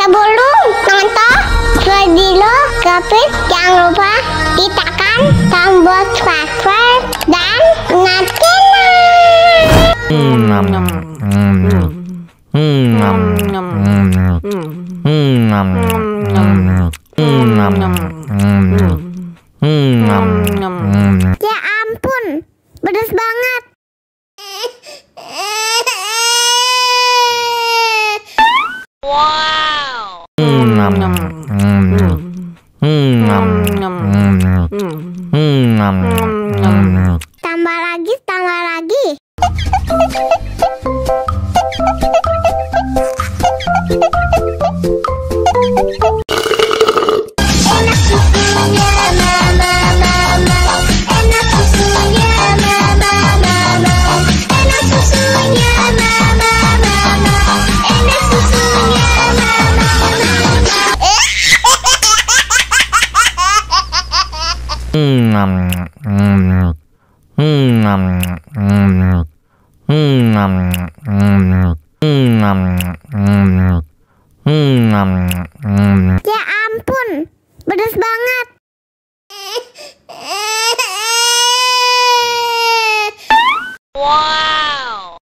Sebelum nonton video Kepit, jangan lupa tekan tombol subscribe dan ya ampun, pedas banget. Wow. Tambah lagi, tambah lagi. Enak susunya mama, enak susunya mama, enak susunya mama, enak susunya ya ampun, pedas banget. Wow.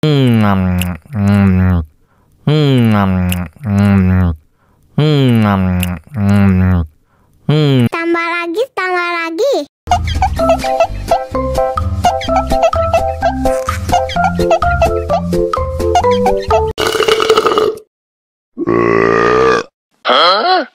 Tambah lagi, tambah lagi. Hah?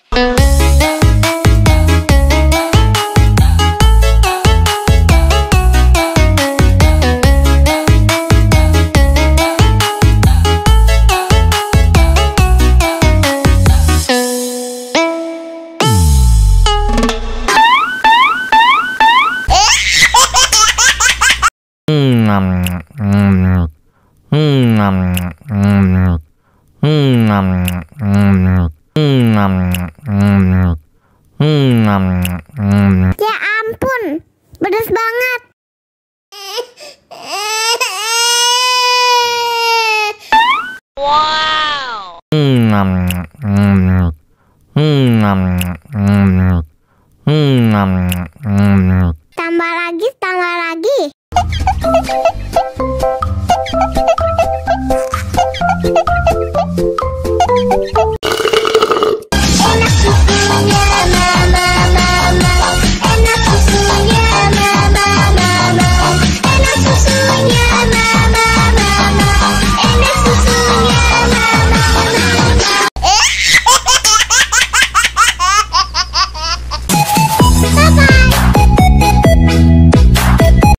Ya ampun, pedas banget. Wow. Tambah lagi, tambah lagi.